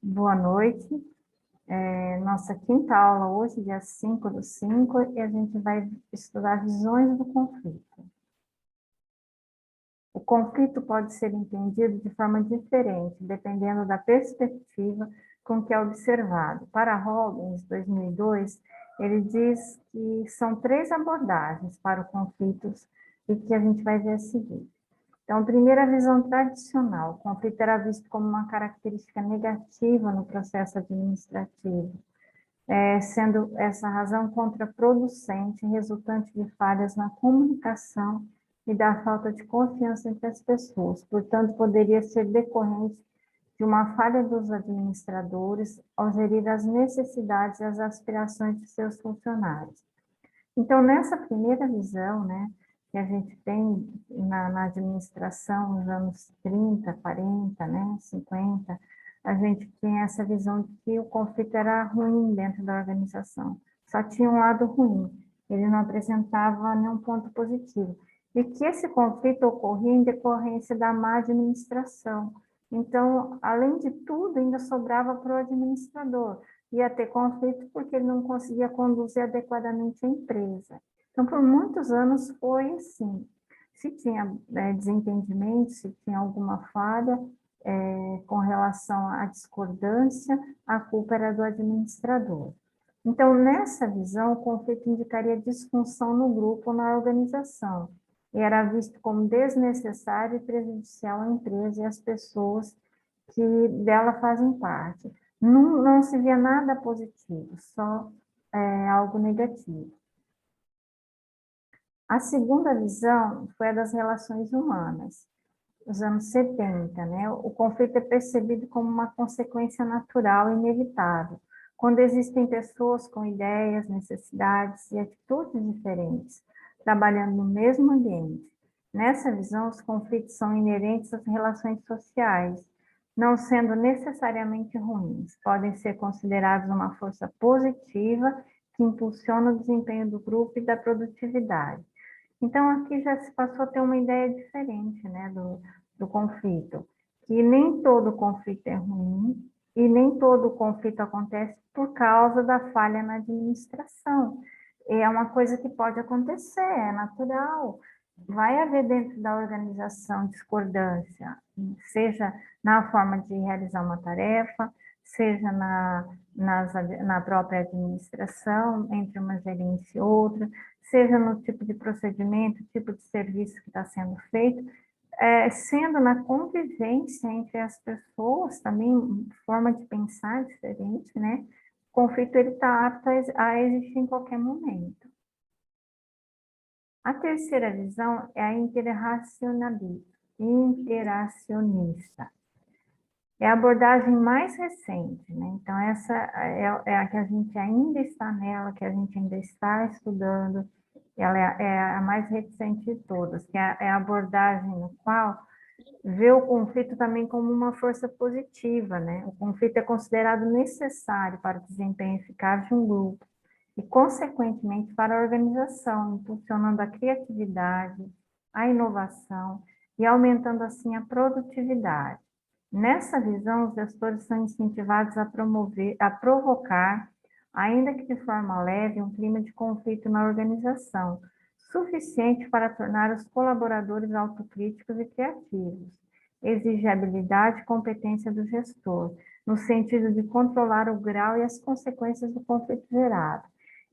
Boa noite. Nossa quinta aula hoje, dia 5/5, e a gente vai estudar visões do conflito. O conflito pode ser entendido de forma diferente, dependendo da perspectiva com que é observado. Para Robbins, 2002, ele diz que são 3 abordagens para o conflito e que a gente vai ver a seguir. Então, primeira visão tradicional, o conflito era visto como uma característica negativa no processo administrativo, sendo essa razão contraproducente, resultante de falhas na comunicação e da falta de confiança entre as pessoas. Portanto, poderia ser decorrente de uma falha dos administradores ao gerir as necessidades e as aspirações de seus funcionários. Então, nessa primeira visão, né, que a gente tem na administração nos anos 30, 40, né, 50, a gente tem essa visão de que o conflito era ruim dentro da organização. Só tinha um lado ruim, ele não apresentava nenhum ponto positivo. E que esse conflito ocorria em decorrência da má administração. Então, além de tudo, ainda sobrava para o administrador. Ia ter conflito porque ele não conseguia conduzir adequadamente a empresa. Então, por muitos anos foi assim. Se tinha desentendimento, se tinha alguma falha com relação à discordância, a culpa era do administrador. Então, nessa visão, o conflito indicaria disfunção no grupo ou na organização, e era visto como desnecessário e prejudicial à empresa e às pessoas que dela fazem parte. Não se via nada positivo, só algo negativo. A segunda visão foi a das relações humanas, nos anos 70, né? O conflito é percebido como uma consequência natural e inevitável, quando existem pessoas com ideias, necessidades e atitudes diferentes, trabalhando no mesmo ambiente. Nessa visão, os conflitos são inerentes às relações sociais, não sendo necessariamente ruins, podem ser considerados uma força positiva que impulsiona o desempenho do grupo e da produtividade. Então, aqui já se passou a ter uma ideia diferente, né, do conflito, que nem todo conflito é ruim e nem todo conflito acontece por causa da falha na administração. É uma coisa que pode acontecer, é natural. Vai haver dentro da organização discordância, seja na forma de realizar uma tarefa, seja na própria administração, entre uma gerência e outra, seja no tipo de procedimento, tipo de serviço que está sendo feito, sendo na convivência entre as pessoas, também forma de pensar diferente, né? O conflito está apto a existir em qualquer momento. A terceira visão é a interacionista. É a abordagem mais recente, né? Então, essa é a que a gente ainda está nela, que a gente ainda está estudando. Ela é a mais recente de todas, que é a abordagem no qual vê o conflito também como uma força positiva, né? O conflito é considerado necessário para o desempenho eficaz de um grupo e, consequentemente, para a organização, impulsionando a criatividade, a inovação e aumentando, assim, a produtividade. Nessa visão, os gestores são incentivados a provocar, ainda que de forma leve, um clima de conflito na organização, suficiente para tornar os colaboradores autocríticos e criativos. Exige habilidade e competência do gestor, no sentido de controlar o grau e as consequências do conflito gerado.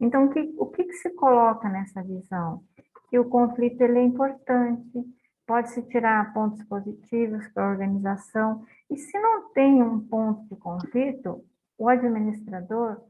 Então, o que se coloca nessa visão? Que o conflito ele é importante, pode-se tirar pontos positivos para a organização, e se não tem um ponto de conflito, o administrador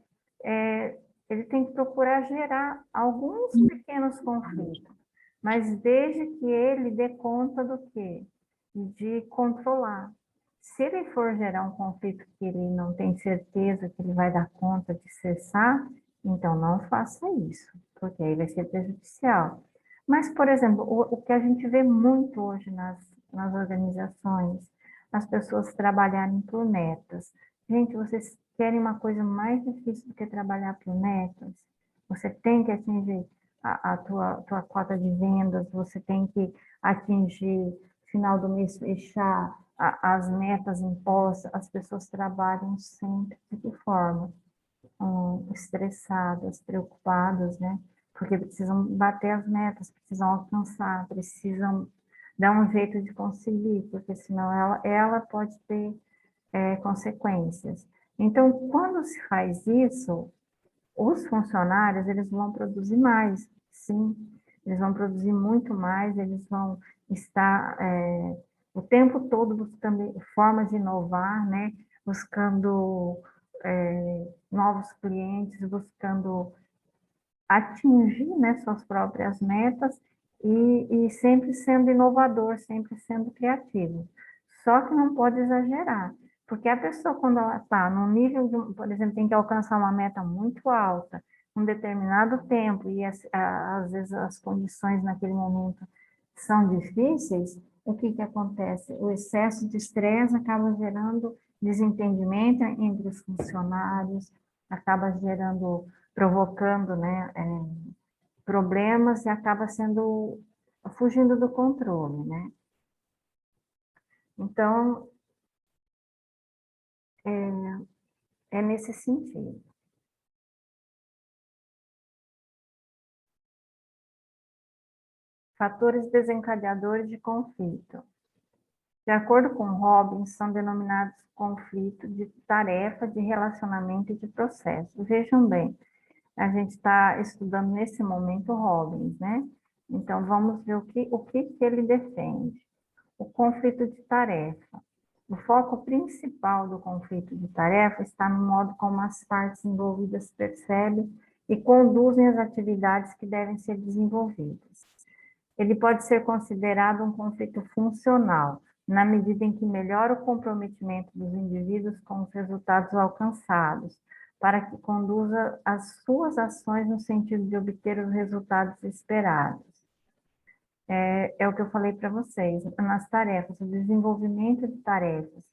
ele tem que procurar gerar alguns pequenos conflitos, mas desde que ele dê conta do quê? De controlar. Se ele for gerar um conflito que ele não tem certeza que ele vai dar conta de cessar, então não faça isso, porque aí vai ser prejudicial. Mas, por exemplo, o que a gente vê muito hoje nas organizações, as pessoas trabalharem por metas. Gente, vocês querem uma coisa mais difícil do que trabalhar por metas? Você tem que atingir a tua cota de vendas, você tem que atingir, final do mês, fechar as metas impostas, as pessoas trabalham sempre de que forma? Estressadas, preocupadas, né? Porque precisam bater as metas, precisam alcançar, precisam dar um jeito de conseguir, porque senão ela pode ter consequências. Então, quando se faz isso, os funcionários, eles vão produzir mais, sim, eles vão produzir muito mais, eles vão estar o tempo todo buscando formas de inovar, né? Buscando novos clientes, buscando atingir, né, suas próprias metas e sempre sendo inovador, sempre sendo criativo. Só que não pode exagerar, porque a pessoa, quando ela está no nível, por exemplo, tem que alcançar uma meta muito alta, um determinado tempo, e às vezes as condições naquele momento são difíceis, o que que acontece? O excesso de estresse acaba gerando desentendimento entre os funcionários, acaba gerando, provocando, né, problemas e acaba sendo, fugindo do controle, né? Então, é nesse sentido. Fatores desencadeadores de conflito. De acordo com Robbins, são denominados conflitos de tarefa, de relacionamento e de processo. Vejam bem, a gente está estudando nesse momento Robbins, né? Então, vamos ver o que ele defende. O conflito de tarefa. O foco principal do conflito de tarefa está no modo como as partes envolvidas percebem e conduzem as atividades que devem ser desenvolvidas. Ele pode ser considerado um conflito funcional, na medida em que melhora o comprometimento dos indivíduos com os resultados alcançados, para que conduza as suas ações no sentido de obter os resultados esperados. É o que eu falei para vocês, nas tarefas, o desenvolvimento de tarefas.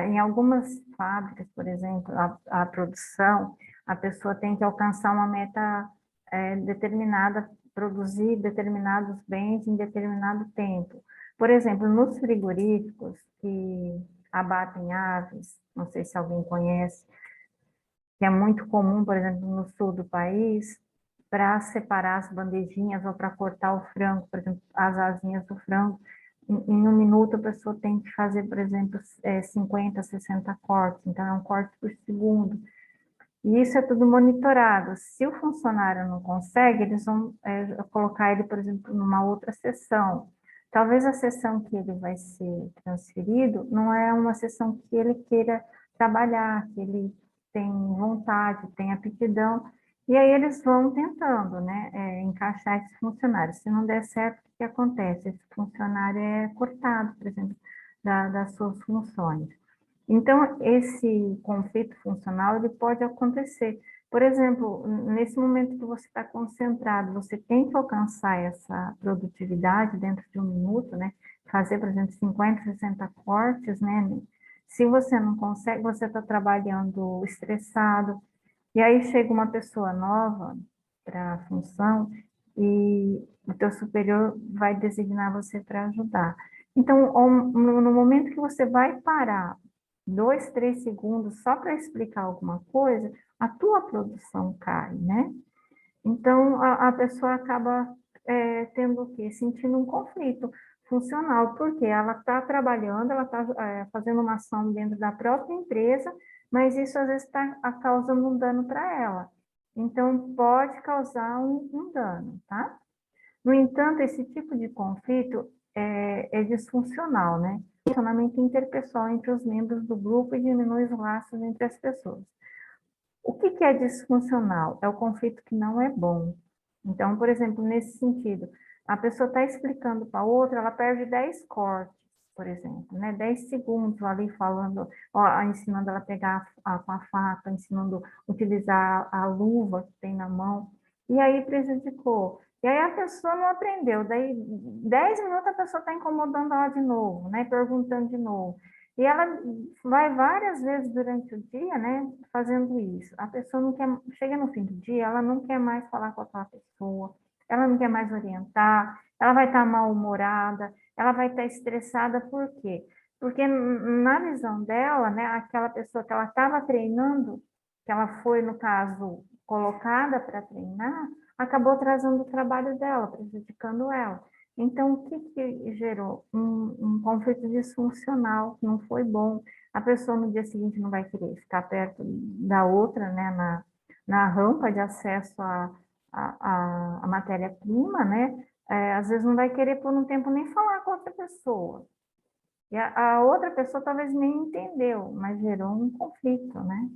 Em algumas fábricas, por exemplo, a produção, a pessoa tem que alcançar uma meta determinada, produzir determinados bens em determinado tempo. Por exemplo, nos frigoríficos que abatem aves, não sei se alguém conhece, que é muito comum, por exemplo, no sul do país, para separar as bandejinhas ou para cortar o frango, por exemplo, as asinhas do frango, em um minuto a pessoa tem que fazer, por exemplo, 50, 60 cortes, então é um corte por segundo. E isso é tudo monitorado. Se o funcionário não consegue, eles vão colocar ele, por exemplo, numa outra sessão. Talvez a sessão que ele vai ser transferido não é uma sessão que ele queira trabalhar, que ele tem vontade, tem aptidão, e aí eles vão tentando, né, encaixar esse funcionário. Se não der certo, o que acontece? Esse funcionário é cortado, por exemplo, das suas funções. Então, esse conflito funcional, ele pode acontecer. Por exemplo, nesse momento que você está concentrado, você tem que alcançar essa produtividade dentro de um minuto, né? Fazer, por exemplo, 50, 60 cortes, né? Se você não consegue, você está trabalhando estressado, e aí chega uma pessoa nova para a função e o teu superior vai designar você para ajudar. Então, no momento que você vai parar 2, 3 segundos só para explicar alguma coisa, a tua produção cai, né? Então, a pessoa acaba tendo o quê? Sentindo um conflito funcional, porque ela está trabalhando, ela está fazendo uma ação dentro da própria empresa, mas isso às vezes está causando um dano para ela. Então, pode causar um dano, tá? No entanto, esse tipo de conflito é disfuncional, né? Funcionamento interpessoal entre os membros do grupo e diminui os laços entre as pessoas. O que é disfuncional? É o conflito que não é bom. Então, por exemplo, nesse sentido, a pessoa está explicando para outra, ela perde 10 cortes, por exemplo, né? 10 segundos ali falando, ó, ensinando ela a pegar com a faca, ensinando a utilizar a luva que tem na mão, e aí prejudicou. E aí a pessoa não aprendeu, daí 10 minutos a pessoa está incomodando ela de novo, né? Perguntando de novo. E ela vai várias vezes durante o dia, né, fazendo isso. A pessoa não quer, chega no fim do dia, ela não quer mais falar com aquela pessoa, ela não quer mais orientar, ela vai estar mal-humorada, ela vai estar estressada, por quê? Porque na visão dela, né, aquela pessoa que ela estava treinando, que ela foi, no caso, colocada para treinar, acabou trazendo o trabalho dela, prejudicando ela. Então, o que, que gerou? Um conflito disfuncional, que não foi bom. A pessoa no dia seguinte não vai querer ficar perto da outra, né, na rampa de acesso à matéria-prima, né? Às vezes não vai querer por um tempo nem falar com outra pessoa. E a outra pessoa talvez nem entendeu, mas gerou um conflito, né?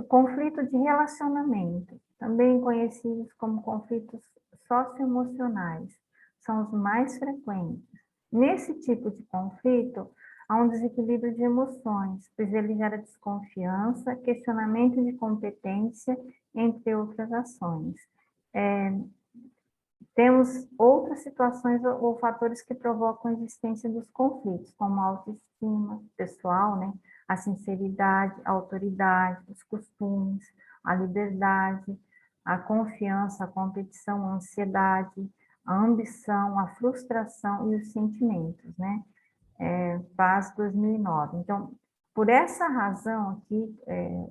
Conflito de relacionamento, também conhecidos como conflitos socioemocionais, são os mais frequentes. Nesse tipo de conflito, há um desequilíbrio de emoções, pois ele gera desconfiança, questionamento de competência, entre outras ações. Temos outras situações ou fatores que provocam a existência dos conflitos, como a autoestima pessoal, né? A sinceridade, a autoridade, os costumes, a liberdade, a confiança, a competição, a ansiedade, a ambição, a frustração e os sentimentos, né? Paz 2009. Então, por essa razão aqui,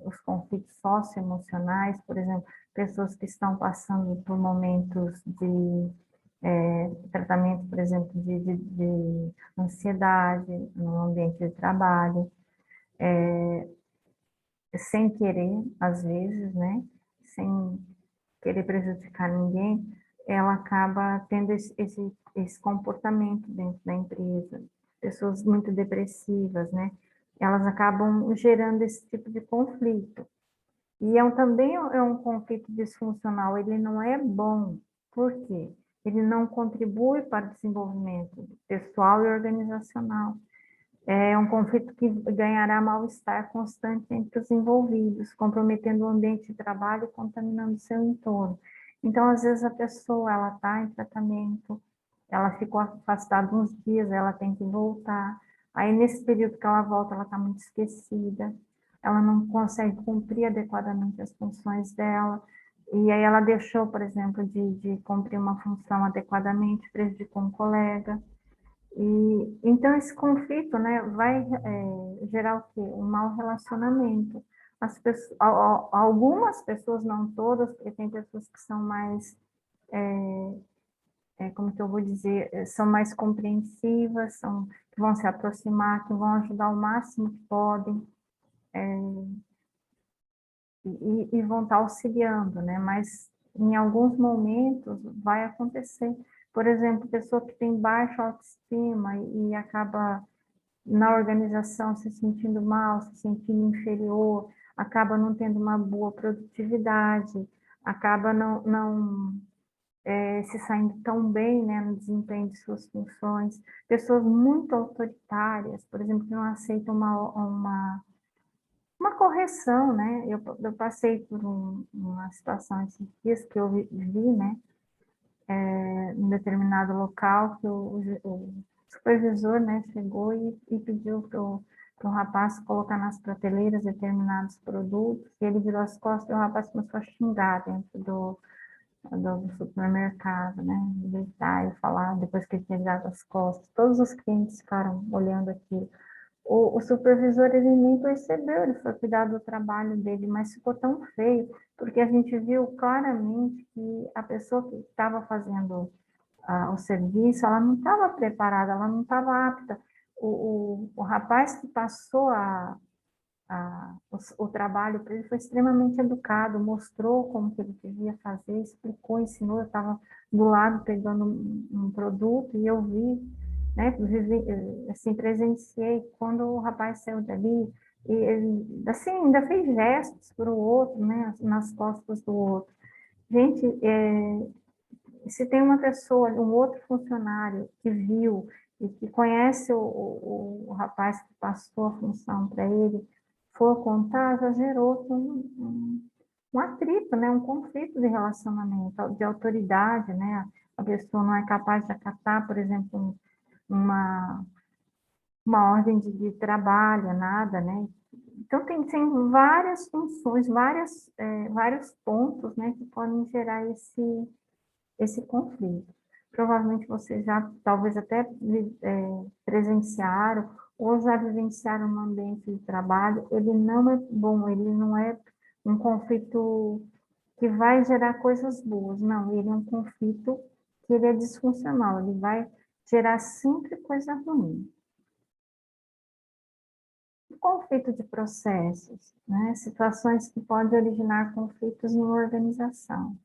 os conflitos socioemocionais, por exemplo, pessoas que estão passando por momentos de tratamento, por exemplo, de ansiedade no ambiente de trabalho, sem querer, às vezes, né, sem querer prejudicar ninguém, ela acaba tendo esse comportamento dentro da empresa. Pessoas muito depressivas, né, elas acabam gerando esse tipo de conflito. E também é um conflito disfuncional, ele não é bom. Por quê? Ele não contribui para o desenvolvimento pessoal e organizacional. É um conflito que ganhará mal-estar constante entre os envolvidos, comprometendo o ambiente de trabalho e contaminando seu entorno. Então, às vezes, a pessoa ela está em tratamento, ela ficou afastada uns dias, ela tem que voltar. Aí, nesse período que ela volta, ela está muito esquecida, ela não consegue cumprir adequadamente as funções dela. E aí, ela deixou, por exemplo, de cumprir uma função adequadamente, prejudicou um colega. E então esse conflito, né, vai gerar o quê? Um mau relacionamento. Algumas pessoas, não todas, porque tem pessoas que são mais, como que eu vou dizer, são mais compreensivas, que vão se aproximar, que vão ajudar o máximo que podem, e vão estar auxiliando, né? Mas em alguns momentos vai acontecer. Por exemplo, pessoa que tem baixa autoestima e acaba na organização se sentindo mal, se sentindo inferior, acaba não tendo uma boa produtividade, acaba não se saindo tão bem, né, no desempenho de suas funções. Pessoas muito autoritárias, por exemplo, que não aceitam uma correção, né? Eu passei por uma situação esses dias que eu vi, né, em determinado local, que o supervisor, né, chegou e pediu para o rapaz colocar nas prateleiras determinados produtos, e ele virou as costas e o rapaz começou a xingar dentro do supermercado, né, gritar e falar, depois que ele tinha virado as costas. Todos os clientes ficaram olhando aquilo. O supervisor, ele nem percebeu, ele foi cuidar do trabalho dele, mas ficou tão feio, porque a gente viu claramente que a pessoa que estava fazendo o serviço, ela não estava preparada, ela não estava apta. O rapaz que passou o trabalho para ele foi extremamente educado, mostrou como que ele devia fazer, explicou, ensinou. Eu estava do lado pegando um produto e eu vi, né, assim, presenciei quando o rapaz saiu dali e ele, assim, ainda fez gestos para o outro, né, nas costas do outro. Gente, se tem uma pessoa, um outro funcionário que viu e que conhece o rapaz que passou a função para ele, for contar, já gerou um atrito, né? Um conflito de relacionamento, de autoridade, né? A pessoa não é capaz de acatar, por exemplo, uma, uma ordem de trabalho, nada, né? Então, tem várias funções, vários pontos, né, que podem gerar esse conflito. provavelmente vocês já, talvez até presenciaram, ou já vivenciaram no ambiente de trabalho, ele não é bom, ele não é um conflito que vai gerar coisas boas, não, ele é um conflito que ele é disfuncional, ele vai gerar sempre coisa ruim. O conflito de processos, né? Situações que podem originar conflitos em uma organização,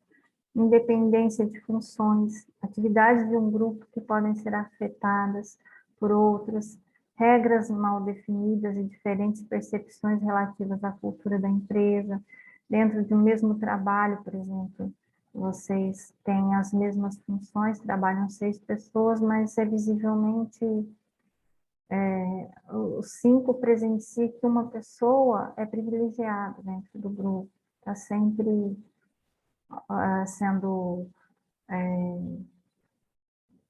independência de funções, atividades de um grupo que podem ser afetadas por outras, regras mal definidas e diferentes percepções relativas à cultura da empresa, dentro de um mesmo trabalho, por exemplo, vocês têm as mesmas funções, trabalham 6 pessoas, mas é visivelmente os 5 presenciam que uma pessoa é privilegiada dentro do grupo, está sempre sendo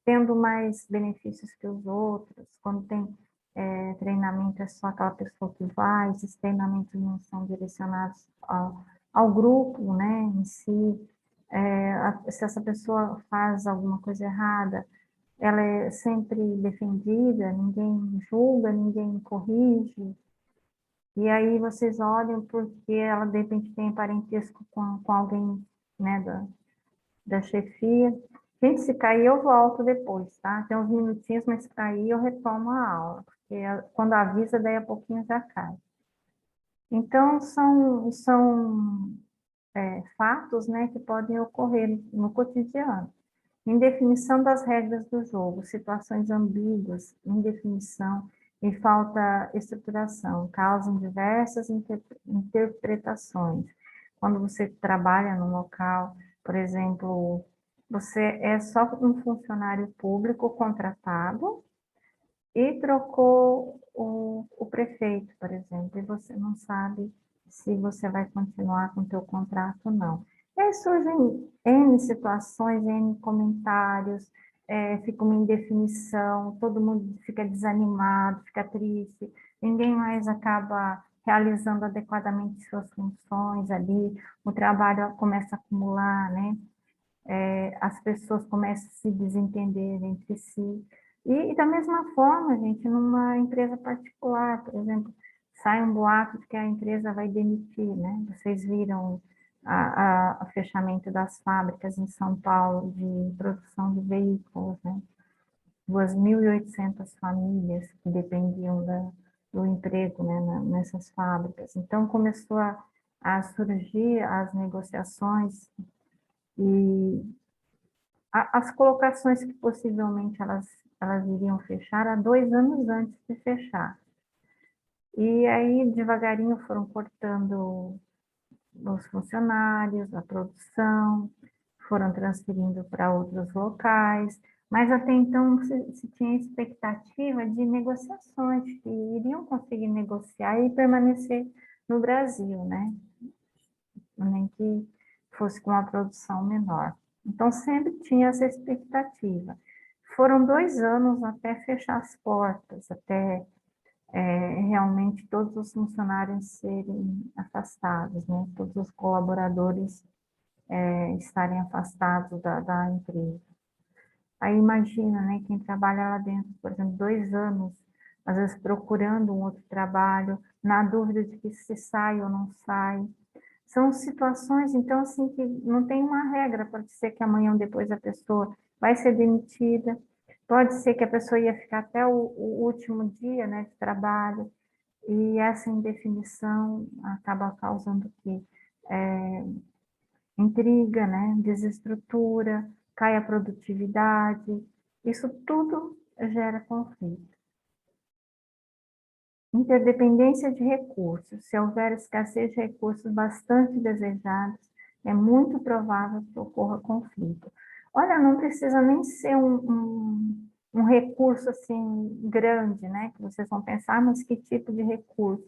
tendo mais benefícios que os outros. Quando tem treinamento, é só aquela pessoa que vai, esses treinamentos não são direcionados ao grupo, né, em si. Se essa pessoa faz alguma coisa errada, ela é sempre defendida, ninguém julga, ninguém corrige. E aí vocês olham porque ela, de repente, tem parentesco com alguém, né, da chefia. Gente, se cair, eu volto depois, tá? Tem uns minutinhos, mas se cair, eu retomo a aula, porque quando avisa, daí a pouquinho já cai. Então, são fatos, né, que podem ocorrer no cotidiano. Indefinição das regras do jogo, situações ambíguas, indefinição e falta estruturação, causam diversas interpretações. Quando você trabalha no local, por exemplo, você é só um funcionário público contratado e trocou o prefeito, por exemplo, e você não sabe se você vai continuar com o teu contrato ou não. E aí surgem N situações, N comentários, fica uma indefinição, todo mundo fica desanimado, fica triste, ninguém mais acaba realizando adequadamente suas funções ali, o trabalho começa a acumular, né? As pessoas começam a se desentender entre si. E da mesma forma, gente, numa empresa particular, por exemplo, sai um boato de que a empresa vai demitir, né? Vocês viram o fechamento das fábricas em São Paulo de produção de veículos, né? 2.800 famílias que dependiam do emprego, né, nessas fábricas. Então, começou a surgir as negociações e as colocações que possivelmente elas iriam fechar há 2 anos antes de fechar. E aí, devagarinho, foram cortando os funcionários, a produção, foram transferindo para outros locais, mas até então se tinha expectativa de negociações, que iriam conseguir negociar e permanecer no Brasil, né? Nem que fosse com uma produção menor. Então, sempre tinha essa expectativa. Foram 2 anos até fechar as portas, até realmente todos os funcionários serem afastados, né? Todos os colaboradores estarem afastados da empresa. Aí imagina, né, quem trabalha lá dentro, por exemplo, 2 anos, às vezes procurando um outro trabalho, na dúvida de que se sai ou não sai. São situações, então, assim, que não tem uma regra, pode ser que amanhã ou depois a pessoa vai ser demitida, pode ser que a pessoa ia ficar até o último dia, né, de trabalho, e essa indefinição acaba causando que intriga, né, desestrutura, cai a produtividade, isso tudo gera conflito. Interdependência de recursos. Se houver escassez de recursos bastante desejados, é muito provável que ocorra conflito. Olha, não precisa nem ser um recurso assim grande, né? Que vocês vão pensar, mas que tipo de recurso?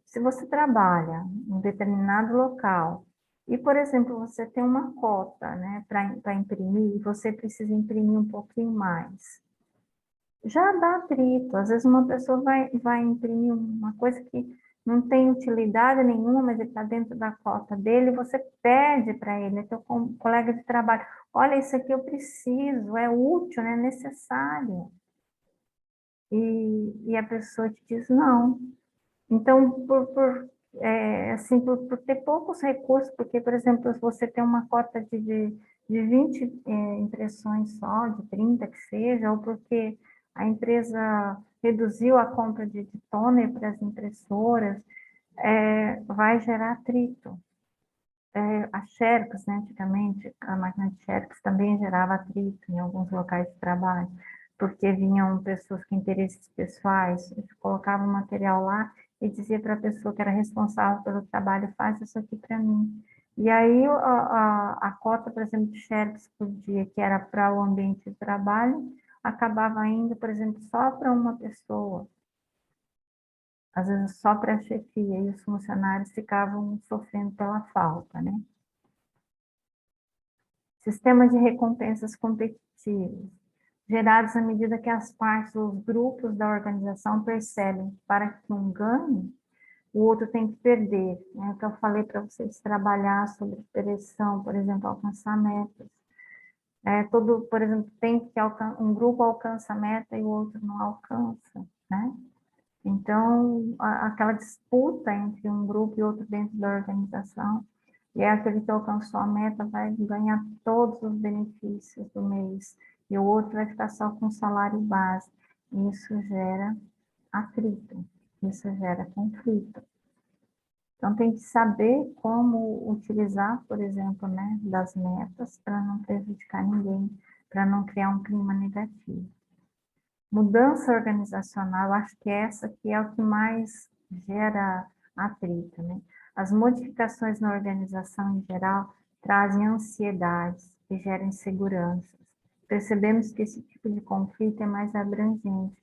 Se você trabalha em um determinado local e, por exemplo, você tem uma cota, né, para imprimir, e você precisa imprimir um pouquinho mais, já dá atrito. Às vezes uma pessoa vai imprimir uma coisa que não tem utilidade nenhuma, mas ele está dentro da cota dele, você pede para ele, é teu colega de trabalho, olha, isso aqui eu preciso, é útil, é necessário. E a pessoa te diz não. Então, assim, por ter poucos recursos, porque, por exemplo, se você tem uma cota de 20 impressões só, de 30 que seja, ou porque a empresa reduziu a compra de toner para as impressoras, vai gerar atrito. A Xerox, né, antigamente, a máquina de Xerox também gerava atrito em alguns locais de trabalho, porque vinham pessoas com interesses pessoais, colocavam material lá e dizia para a pessoa que era responsável pelo trabalho, faz isso aqui para mim. E aí a cota, por exemplo, de Xerox por dia, que era para o ambiente de trabalho, acabava indo, por exemplo, só para uma pessoa, às vezes só para a chefia, e os funcionários ficavam sofrendo pela falta, né? Sistema de recompensas competitivas, gerados à medida que as partes, os grupos da organização percebem que para que um ganhe, o outro tem que perder, né? Que eu falei para vocês trabalhar sobre pressão, por exemplo, alcançar metas. Por exemplo, tem que um grupo alcança a meta e o outro não alcança, né? Então, aquela disputa entre um grupo e outro dentro da organização, e é aquele que alcançou a meta vai ganhar todos os benefícios do mês, e o outro vai ficar só com o salário base. Isso gera atrito, isso gera conflito. Então, tem que saber como utilizar, por exemplo, né, das metas para não prejudicar ninguém, para não criar um clima negativo. Mudança organizacional, acho que essa aqui é o que mais gera atrito, né? As modificações na organização em geral trazem ansiedades e geram inseguranças. Percebemos que esse tipo de conflito é mais abrangente,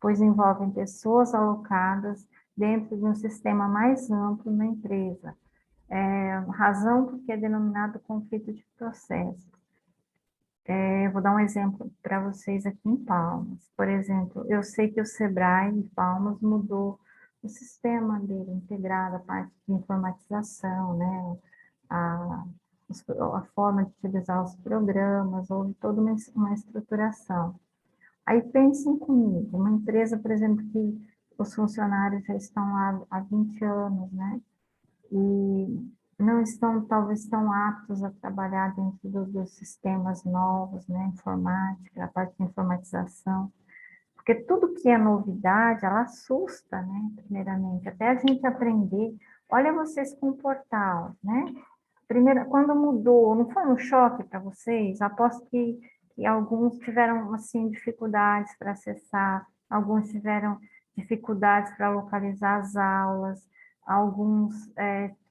pois envolvem pessoas alocadas dentro de um sistema mais amplo na empresa. Razão porque é denominado conflito de processo. Eu vou dar um exemplo para vocês aqui em Palmas. Por exemplo, eu sei que o Sebrae de Palmas mudou o sistema dele integrado, a parte de informatização, né? A, a forma de utilizar os programas, houve toda uma estruturação. Aí pensem comigo, uma empresa, por exemplo, que os funcionários já estão lá há 20 anos, né? E não estão, talvez, tão aptos a trabalhar dentro dos sistemas novos, né, informática, a parte de informatização, porque tudo que é novidade, ela assusta, né, primeiramente, até a gente aprender. Olha vocês com o portal, né, primeiro, quando mudou, não foi um choque para vocês? Aposto que alguns tiveram, assim, dificuldades para acessar, alguns tiveram dificuldades para localizar as aulas, alguns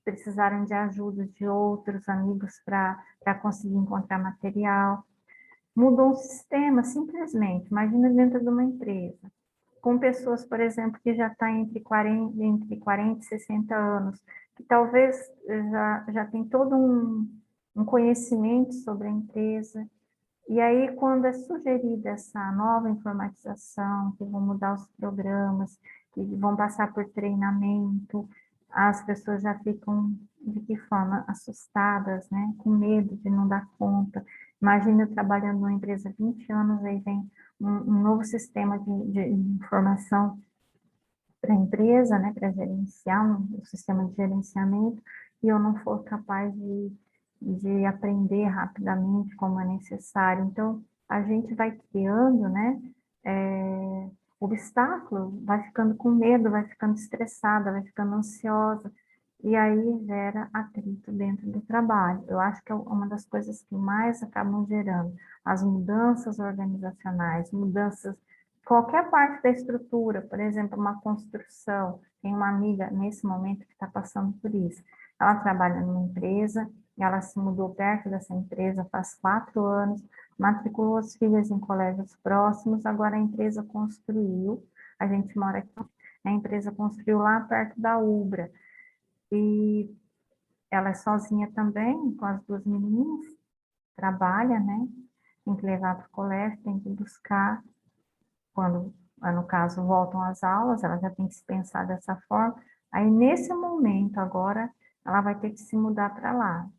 precisaram de ajuda de outros amigos para conseguir encontrar material. Mudou o sistema, simplesmente. Imagina dentro de uma empresa, com pessoas, por exemplo, que já está entre 40 e 60 anos, que talvez já tem todo um conhecimento sobre a empresa. E aí, quando é sugerida essa nova informatização, que vão mudar os programas, que vão passar por treinamento, as pessoas já ficam, de que forma? Assustadas, né? Com medo de não dar conta. Imagina eu trabalhando numa empresa há 20 anos, aí vem um novo sistema de informação para a empresa, né? Para gerenciar um sistema de gerenciamento, e eu não for capaz de aprender rapidamente como é necessário. Então, a gente vai criando, né? Obstáculos, vai ficando com medo, vai ficando estressada, vai ficando ansiosa, e aí gera atrito dentro do trabalho. Eu acho que é uma das coisas que mais acabam gerando as mudanças organizacionais, mudanças, qualquer parte da estrutura, por exemplo, uma construção. Tem uma amiga nesse momento que está passando por isso. Ela trabalha numa empresa, e ela se mudou perto dessa empresa faz 4 anos, matriculou as filhas em colégios próximos, agora a empresa construiu, a gente mora aqui, a empresa construiu lá perto da Ubra, e ela é sozinha também, com as 2 meninas, trabalha, né? Tem que levar para o colégio, tem que buscar, quando, no caso, voltam às aulas, ela já tem que se pensar dessa forma. Aí, nesse momento, agora, ela vai ter que se mudar para lá.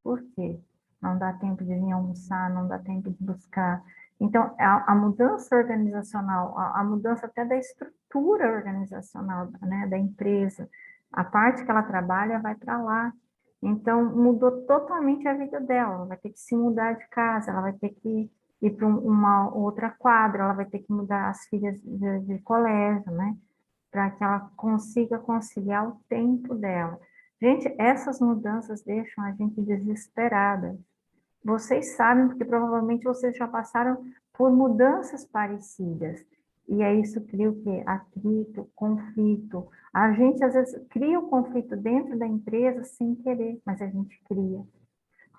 Por quê? não dá tempo de vir almoçar, não dá tempo de buscar. Então, a mudança organizacional, a mudança até da estrutura organizacional, né, da empresa, a parte que ela trabalha vai para lá. Então, mudou totalmente a vida dela. Ela vai ter que se mudar de casa, ela vai ter que ir para uma outra quadra, ela vai ter que mudar as filhas de colégio, né? Para que ela consiga conciliar o tempo dela. Gente, essas mudanças deixam a gente desesperada. Vocês sabem, porque provavelmente vocês já passaram por mudanças parecidas. E é isso que cria o quê? Atrito, conflito. A gente, às vezes, cria o conflito dentro da empresa sem querer, mas a gente cria.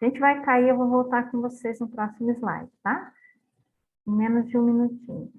A gente vai cair, eu vou voltar com vocês no próximo slide, tá? Em menos de um minutinho.